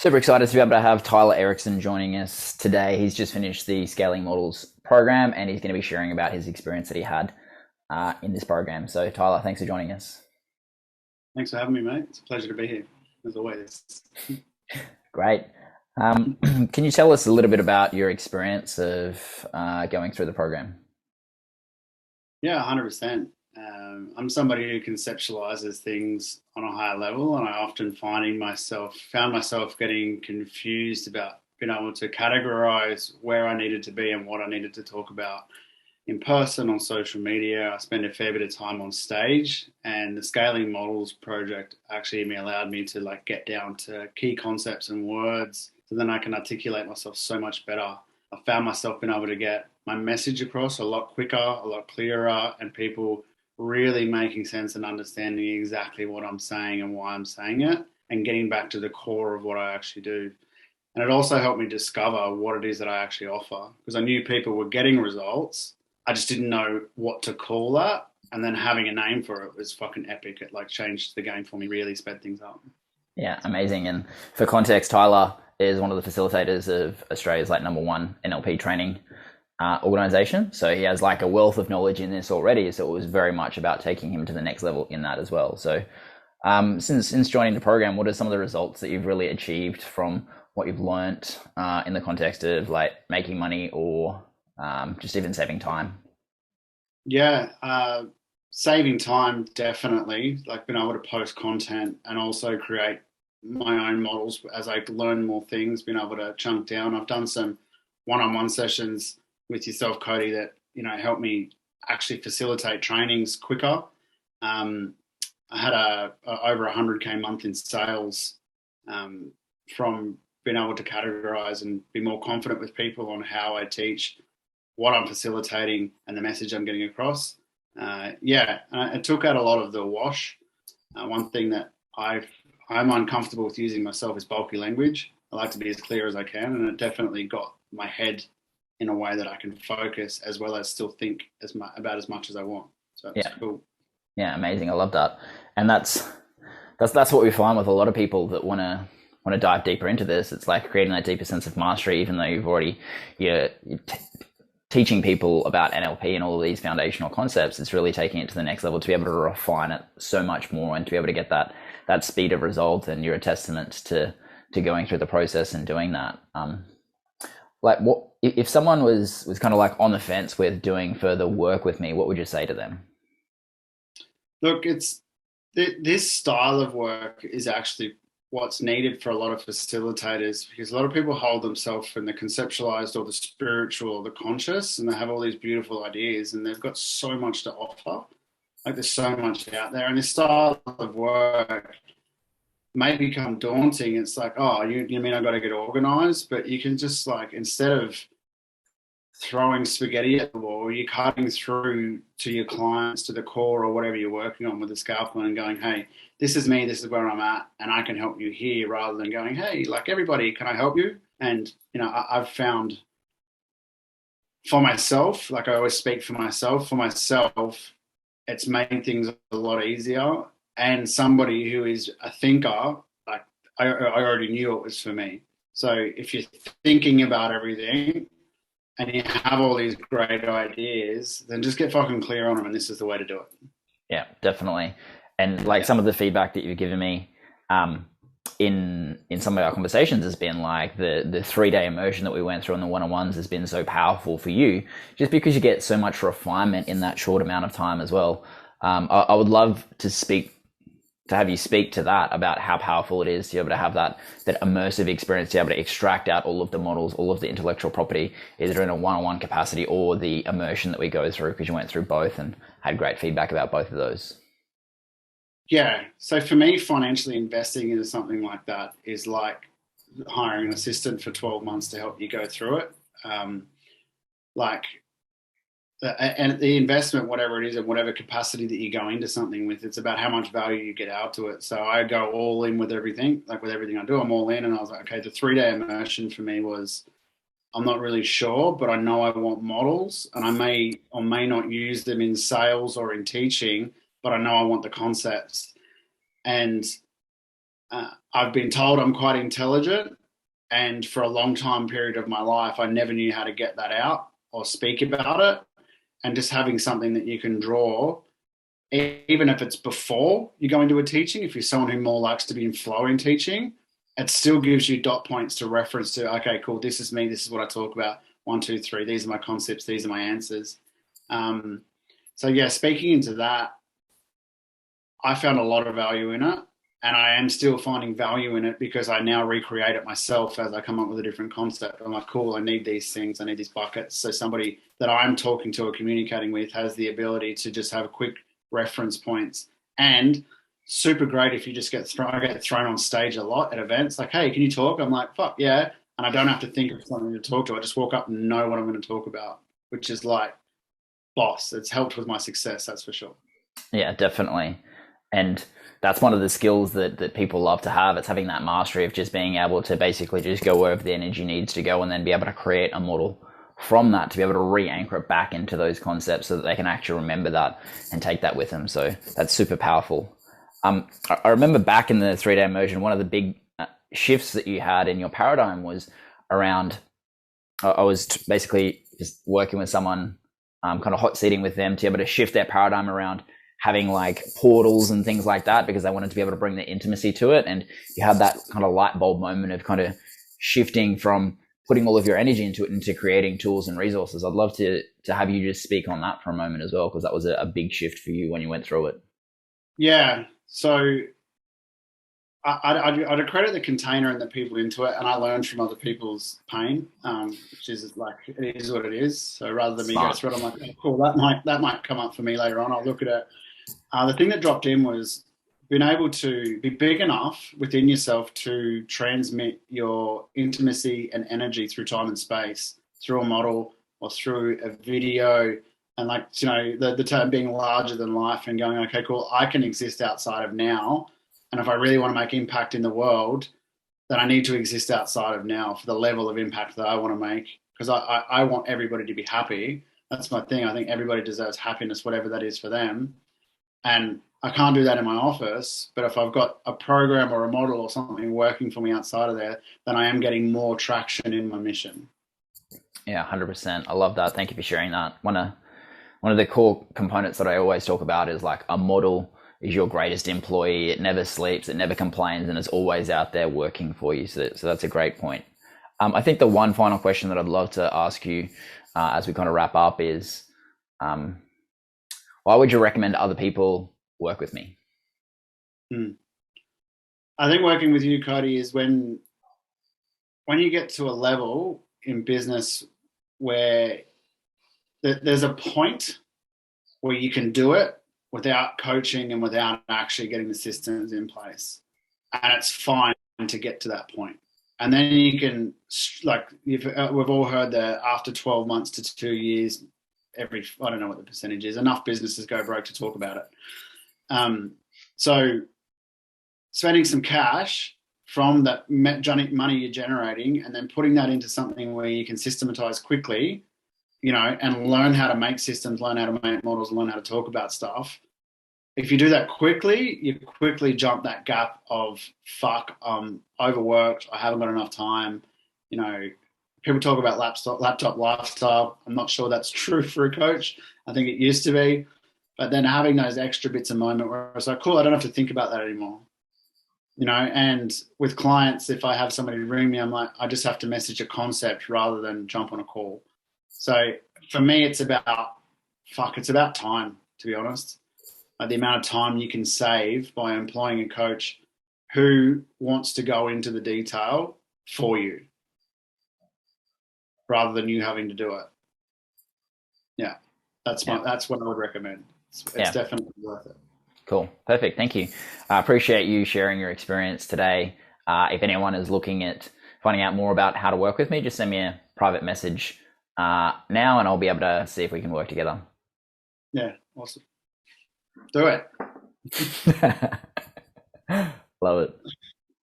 Super excited to be able to have Tyler Erickson joining us today. He's just finished the Scaling Models program and he's going to be sharing about his experience that he had in this program. So, Tyler, thanks for joining us. Thanks for having me, mate. It's a pleasure to be here, as always. Great. Can you tell us a little bit about your experience of going through the program? Yeah, 100%. I'm somebody who conceptualizes things on a higher level, and I often found myself getting confused about being able to categorize where I needed to be and what I needed to talk about in person, on social media. I spend a fair bit of time on stage, and the Scaling Models project actually allowed me to get down to key concepts and words, so then I can articulate myself so much better. I found myself being able to get my message across a lot quicker, a lot clearer, and people really making sense and understanding exactly what I'm saying and why I'm saying it, and getting back to the core of what I actually do. And it also helped me discover what it is that I actually offer, because I knew people were getting results. I just didn't know what to call that. And then having a name for it was fucking epic. It changed the game for me, really sped things up. Yeah, amazing. And for context, Tyler is one of the facilitators of Australia's #1 NLP training organization. So he has a wealth of knowledge in this already. So it was very much about taking him to the next level in that as well. So since joining the program, what are some of the results that you've really achieved from what you've learnt in the context of making money or just even saving time? Yeah, saving time, definitely. Being able to post content and also create my own models as I learn more things, being able to chunk down. I've done some one-on-one sessions with yourself, Cody, that help me actually facilitate trainings quicker. I had over 100K month in sales from being able to categorize and be more confident with people on how I teach, what I'm facilitating, and the message I'm getting across. It took out a lot of the wash. One thing that I'm uncomfortable with using myself is bulky language. I like to be as clear as I can, and it definitely got my head in a way that I can focus as well as still think about as much as I want. So it's Yeah, cool. yeah, amazing. I love that, and that's what we find with a lot of people that want to dive deeper into this. It's like creating that deeper sense of mastery, even though you're teaching people about NLP and all of these foundational concepts. It's really taking it to the next level to be able to refine it so much more and to be able to get that speed of result. And you're a testament to going through the process and doing that. What if someone was kind of on the fence with doing further work with me? What would you say to them? Look, this style of work is actually what's needed for a lot of facilitators, because a lot of people hold themselves from the conceptualized or the spiritual or the conscious, and they have all these beautiful ideas and they've got so much to offer. There's so much out there, and this style of work may become daunting. It's oh, you mean I got to get organized? But you can just instead of throwing spaghetti at the wall, you're cutting through to your clients, to the core or whatever you're working on with a scalpel and going, hey, this is me, this is where I'm at, and I can help you here, rather than going, hey, everybody, can I help you? And, I've found for myself, I always speak for myself, it's made things a lot easier. And somebody who is a thinker, I already knew it was for me. So if you're thinking about everything, and you have all these great ideas, then just get fucking clear on them, and this is the way to do it. Yeah, definitely. And some of the feedback that you've given me in some of our conversations has been the 3-day immersion that we went through in the one-on-ones has been so powerful for you, just because you get so much refinement in that short amount of time as well. I would love to have you speak to that, about how powerful it is to be able to have that immersive experience, to be able to extract out all of the models, all of the intellectual property, either in a one-on-one capacity or the immersion that we go through, because you went through both and had great feedback about both of those. Yeah. So for me, financially investing into something like that is like hiring an assistant for 12 months to help you go through it. Like and the investment, whatever it is, in whatever capacity that you go into something with, it's about how much value you get out to it. So I go all in with everything, with everything I do, I'm all in. And I was like, okay, the 3-day immersion for me was, I'm not really sure, but I know I want models, and I may or may not use them in sales or in teaching, but I know I want the concepts. And I've been told I'm quite intelligent, and for a long time period of my life, I never knew how to get that out or speak about it. And just having something that you can draw, even if it's before you go into a teaching, if you're someone who more likes to be in flow in teaching, it still gives you dot points to reference to, okay, cool, this is me, this is what I talk about. 1, 2, 3, these are my concepts, these are my answers. So yeah, speaking into that, I found a lot of value in it, and I am still finding value in it because I now recreate it myself as I come up with a different concept. I'm like, cool, I need these things, I need these buckets. So somebody that I'm talking to or communicating with has the ability to just have quick reference points. And super great if you just I get thrown on stage a lot at events. Like, hey, can you talk? I'm like, fuck yeah. And I don't have to think of something to talk to. I just walk up and know what I'm going to talk about, which is like, boss. It's helped with my success, that's for sure. Yeah, definitely. And that's one of the skills that people love to have. It's having that mastery of just being able to basically just go wherever the energy needs to go and then be able to create a model from that to be able to re-anchor it back into those concepts so that they can actually remember that and take that with them. So that's super powerful. I remember back in the 3-day immersion, one of the big shifts that you had in your paradigm was around, I was basically just working with someone, kind of hot seating with them to be able to shift their paradigm around having like portals and things like that because they wanted to be able to bring the intimacy to it. And you had that kind of light bulb moment of kind of shifting from putting all of your energy into it into creating tools and resources. I'd love to have you just speak on that for a moment as well, because that was a big shift for you when you went through it. Yeah. So I'd accredit the container and the people into it, and I learned from other people's pain, which is like, it is what it is. So rather than me go through it, I'm like, oh, cool, that might come up for me later on. I'll look at it. The thing that dropped in was being able to be big enough within yourself to transmit your intimacy and energy through time and space, through a model or through a video. And like, you know, the term being larger than life and going, okay, cool, I can exist outside of now. And if I really want to make impact in the world, then I need to exist outside of now for the level of impact that I want to make. Because I want everybody to be happy. That's my thing. I think everybody deserves happiness, whatever that is for them. And I can't do that in my office. But if I've got a program or a model or something working for me outside of there, then I am getting more traction in my mission. Yeah, 100%. I love that. Thank you for sharing that. One of the core components that I always talk about is like a model is your greatest employee. It never sleeps, it never complains, and it's always out there working for you. So that's a great point. I think the one final question that I'd love to ask you as we kind of wrap up is, why would you recommend other people work with me? I think working with you, Cody, is when you get to a level in business where there's a point where you can do it without coaching and without actually getting the systems in place. And it's fine to get to that point. And then you can, like, we've all heard that after 12 months to 2 years, I don't know what the percentage is, enough businesses go broke to talk about it. So spending some cash from that money you're generating and then putting that into something where you can systematize quickly, you know, and learn how to make systems, learn how to make models, learn how to talk about stuff. If you do that quickly, you quickly jump that gap of, fuck, I'm overworked, I haven't got enough time. You know, people talk about laptop lifestyle. I'm not sure that's true for a coach. I think it used to be. But then having those extra bits of moment where it's like, cool, I don't have to think about that anymore. You know, and with clients, if I have somebody ring me, I'm like, I just have to message a concept rather than jump on a call. So for me, it's about time, to be honest. Like the amount of time you can save by employing a coach who wants to go into the detail for you rather than you having to do it. Yeah, that's what I would recommend. It's definitely worth it. Cool. Perfect. Thank you. I appreciate you sharing your experience today. If anyone is looking at finding out more about how to work with me, just send me a private message now and I'll be able to see if we can work together. Yeah, awesome. Do it. Love it.